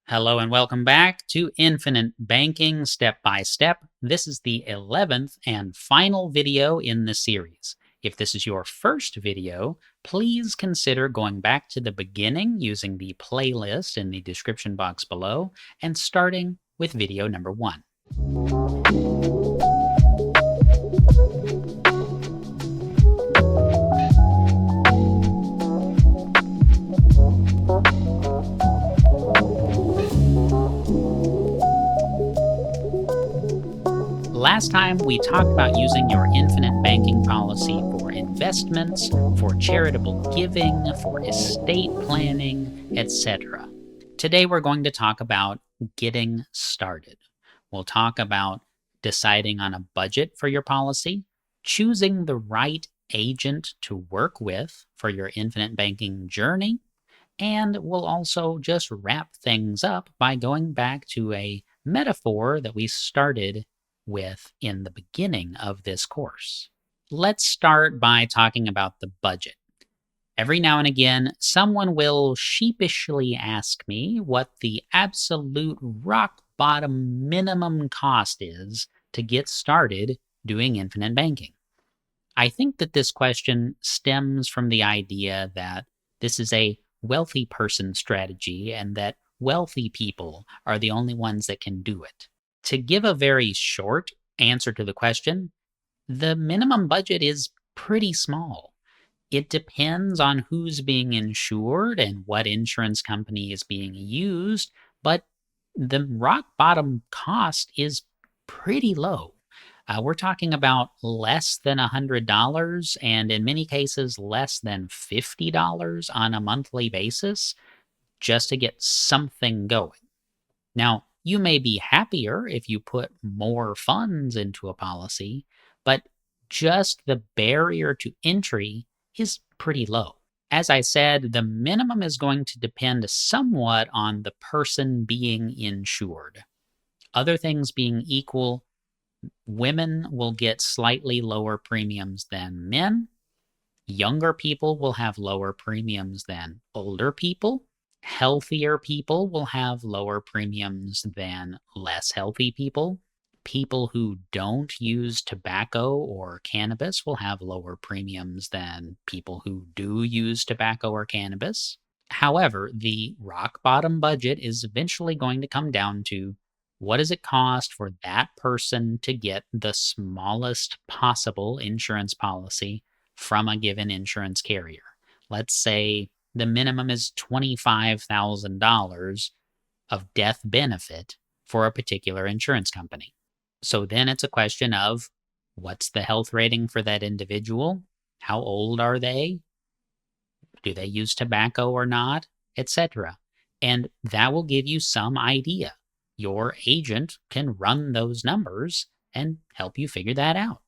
Hello and welcome back to Infinite Banking Step by Step. This is the 11th and final video in the series. If this is your first video, please consider going back to the beginning using the playlist in the description box below and starting with video number 1. Last time, we talked about using your infinite banking policy for investments, for charitable giving, for estate planning, etc. Today, we're going to talk about getting started. We'll talk about deciding on a budget for your policy, choosing the right agent to work with for your infinite banking journey, and we'll also just wrap things up by going back to a metaphor that we started with in the beginning of this course. Let's start by talking about the budget. Every now and again, someone will sheepishly ask me what the absolute rock bottom minimum cost is to get started doing infinite banking. I think that this question stems from the idea that this is a wealthy person strategy and that wealthy people are the only ones that can do it. To give a very short answer to the question, the minimum budget is pretty small. It depends on who's being insured and what insurance company is being used, but the rock bottom cost is pretty low. We're talking about less than $100 and in many cases less than $50 on a monthly basis just to get something going. Now, you may be happier if you put more funds into a policy, but just the barrier to entry is pretty low. As I said, the minimum is going to depend somewhat on the person being insured. Other things being equal, women will get slightly lower premiums than men. Younger people will have lower premiums than older people. Healthier people will have lower premiums than less healthy people. People who don't use tobacco or cannabis will have lower premiums than people who do use tobacco or cannabis. However, the rock bottom budget is eventually going to come down to what does it cost for that person to get the smallest possible insurance policy from a given insurance carrier. Let's say the minimum is $25,000 of death benefit for a particular insurance company. So then it's a question of what's the health rating for that individual? How old are they? Do they use tobacco or not? Etc. And that will give you some idea. Your agent can run those numbers and help you figure that out.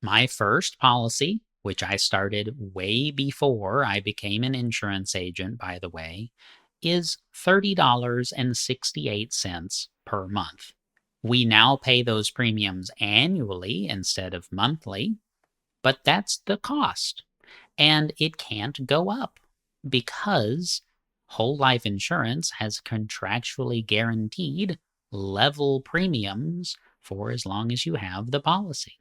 My first policy, which I started way before I became an insurance agent, by the way, is $30.68 per month. We now pay those premiums annually instead of monthly, but that's the cost. And it can't go up because whole life insurance has contractually guaranteed level premiums for as long as you have the policy.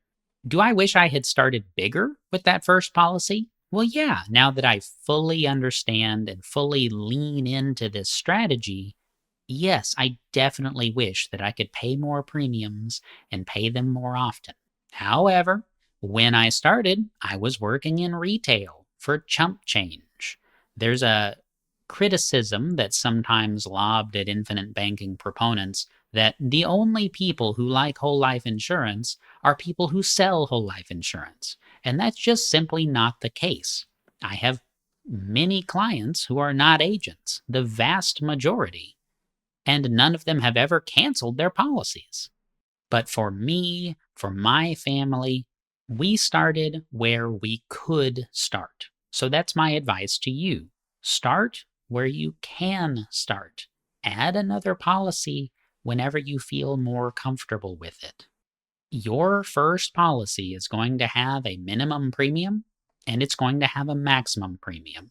Do I wish I had started bigger with that first policy? Well, yeah, now that I fully understand and fully lean into this strategy, yes, I definitely wish that I could pay more premiums and pay them more often. However, when I started, I was working in retail for chump change. There's a criticism that's sometimes lobbed at infinite banking proponents that the only people who like whole life insurance are people who sell whole life insurance. And that's just simply not the case. I have many clients who are not agents, the vast majority, and none of them have ever canceled their policies. But for me, for my family, we started where we could start. So that's my advice to you. Start where you can start. Add another policy whenever you feel more comfortable with it. Your first policy is going to have a minimum premium and it's going to have a maximum premium.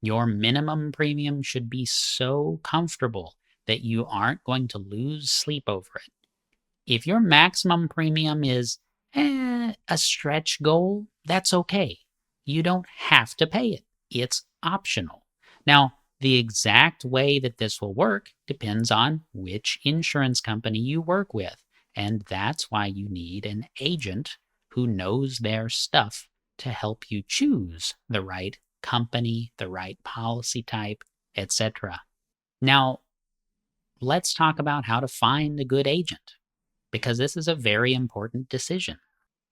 Your minimum premium should be so comfortable that you aren't going to lose sleep over it. If your maximum premium is a stretch goal, that's okay. You don't have to pay it. It's optional. Now, the exact way that this will work depends on which insurance company you work with, and that's why you need an agent who knows their stuff to help you choose the right company, the right policy type, etc. Now, let's talk about how to find a good agent, because this is a very important decision.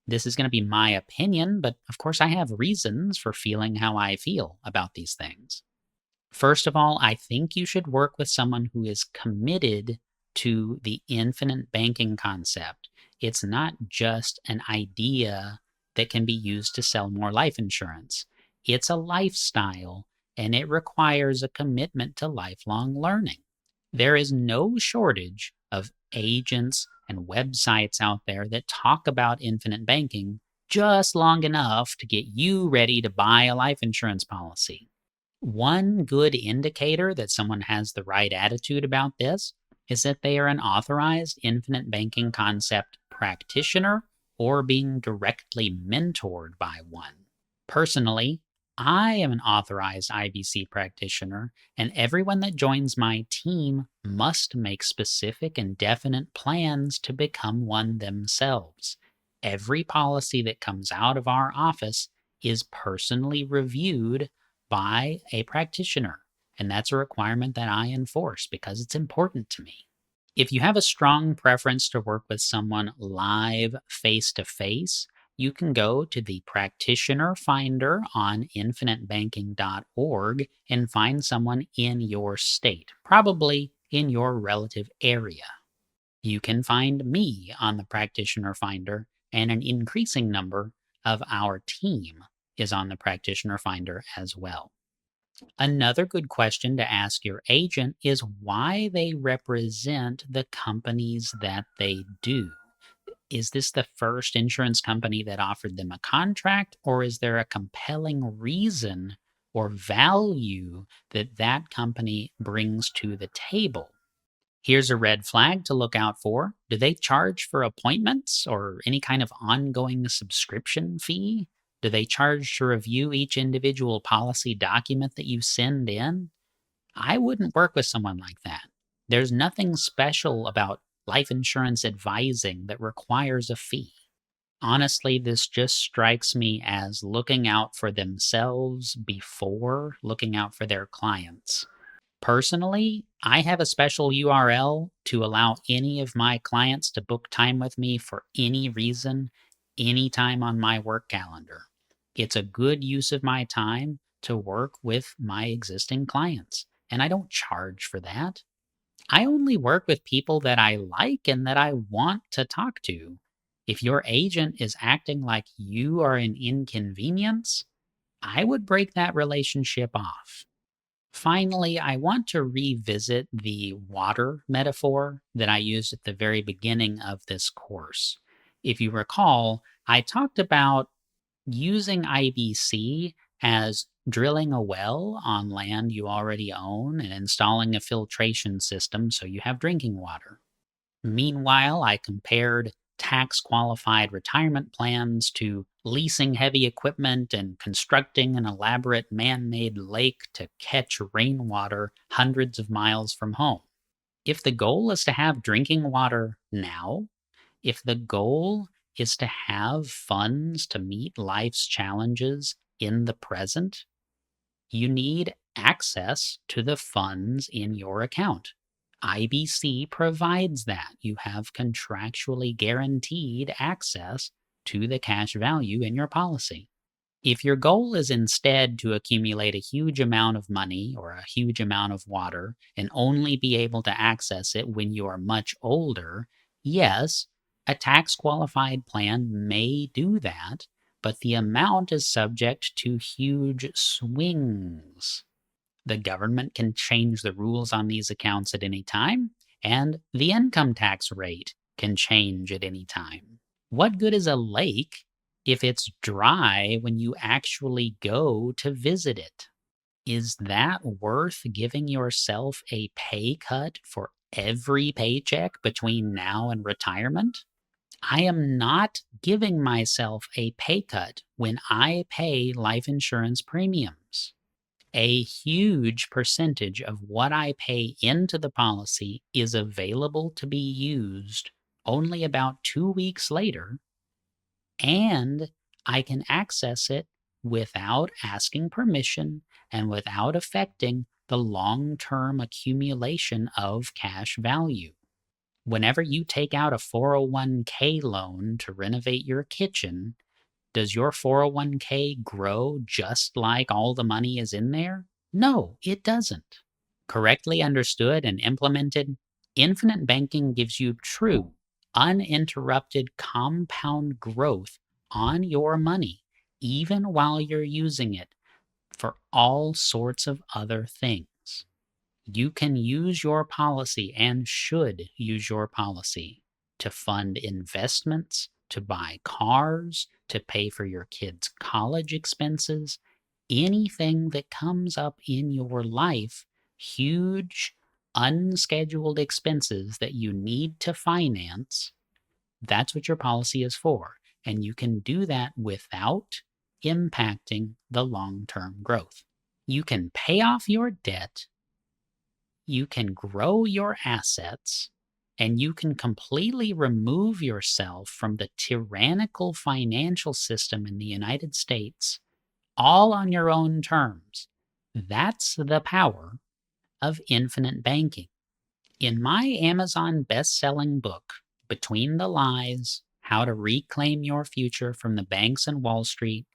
This is going to be my opinion, but of course, I have reasons for feeling how I feel about these things. First of all, I think you should work with someone who is committed to the infinite banking concept. It's not just an idea that can be used to sell more life insurance. It's a lifestyle, and it requires a commitment to lifelong learning. There is no shortage of agents and websites out there that talk about infinite banking just long enough to get you ready to buy a life insurance policy. One good indicator that someone has the right attitude about this is that they are an authorized infinite banking concept practitioner or being directly mentored by one. Personally, I am an authorized IBC practitioner, and everyone that joins my team must make specific and definite plans to become one themselves. Every policy that comes out of our office is personally reviewed by a practitioner, and that's a requirement that I enforce because it's important to me. If you have a strong preference to work with someone live face to face, you can go to the practitioner finder on infinitebanking.org and find someone in your state, probably in your relative area. You can find me on the practitioner finder, and an increasing number of our team is on the practitioner finder as well. Another good question to ask your agent is why they represent the companies that they do. Is this the first insurance company that offered them a contract, or is there a compelling reason or value that that company brings to the table? Here's a red flag to look out for. Do they charge for appointments or any kind of ongoing subscription fee? Do they charge to review each individual policy document that you send in? I wouldn't work with someone like that. There's nothing special about life insurance advising that requires a fee. Honestly, this just strikes me as looking out for themselves before looking out for their clients. Personally, I have a special URL to allow any of my clients to book time with me for any reason, anytime on my work calendar. It's a good use of my time to work with my existing clients, and I don't charge for that. I only work with people that I like and that I want to talk to. If your agent is acting like you are an inconvenience, I would break that relationship off. Finally, I want to revisit the water metaphor that I used at the very beginning of this course. If you recall, I talked about using IBC as drilling a well on land you already own and installing a filtration system so you have drinking water. Meanwhile, I compared tax qualified retirement plans to leasing heavy equipment and constructing an elaborate man made lake to catch rainwater hundreds of miles from home. If the goal is to have drinking water now, if the goal is to have funds to meet life's challenges in the present, you need access to the funds in your account. IBC provides that. You have contractually guaranteed access to the cash value in your policy. If your goal is instead to accumulate a huge amount of money or a huge amount of water and only be able to access it when you are much older, yes, a tax qualified plan may do that, but the amount is subject to huge swings. The government can change the rules on these accounts at any time, and the income tax rate can change at any time. What good is a lake if it's dry when you actually go to visit it? Is that worth giving yourself a pay cut for every paycheck between now and retirement? I am not giving myself a pay cut when I pay life insurance premiums. A huge percentage of what I pay into the policy is available to be used only about 2 weeks later, and I can access it without asking permission and without affecting the long term accumulation of cash value. Whenever you take out a 401k loan to renovate your kitchen, does your 401k grow just like all the money is in there? No, it doesn't. Correctly understood and implemented, infinite banking gives you true, uninterrupted compound growth on your money, even while you're using it for all sorts of other things. You can use your policy and should use your policy to fund investments, to buy cars, to pay for your kids' college expenses, anything that comes up in your life, huge, unscheduled expenses that you need to finance. That's what your policy is for. And you can do that without impacting the long term growth. You can pay off your debt, you can grow your assets, and you can completely remove yourself from the tyrannical financial system in the United States, all on your own terms. That's the power of infinite banking. In my Amazon best-selling book, Between the Lies: How to Reclaim Your Future from the Banks and Wall Street,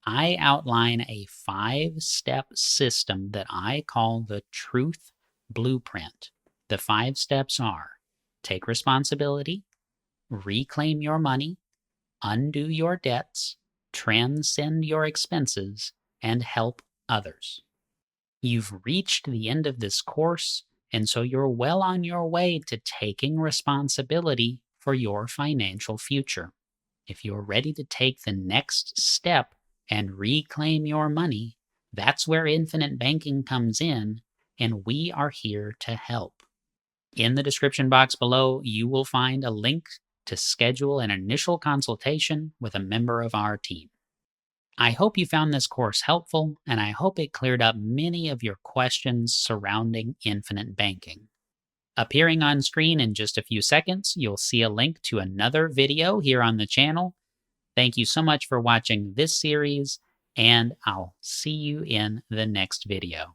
I outline a 5-step system that I call the Truth Blueprint. The 5 steps are: take responsibility, reclaim your money, undo your debts, transcend your expenses, and help others. You've reached the end of this course, and so you're well on your way to taking responsibility for your financial future. If you're ready to take the next step and reclaim your money, that's where infinite banking comes in, and we are here to help. In the description box below, you will find a link to schedule an initial consultation with a member of our team. I hope you found this course helpful, and I hope it cleared up many of your questions surrounding infinite banking. Appearing on screen in just a few seconds, you'll see a link to another video here on the channel. Thank you so much for watching this series, and I'll see you in the next video.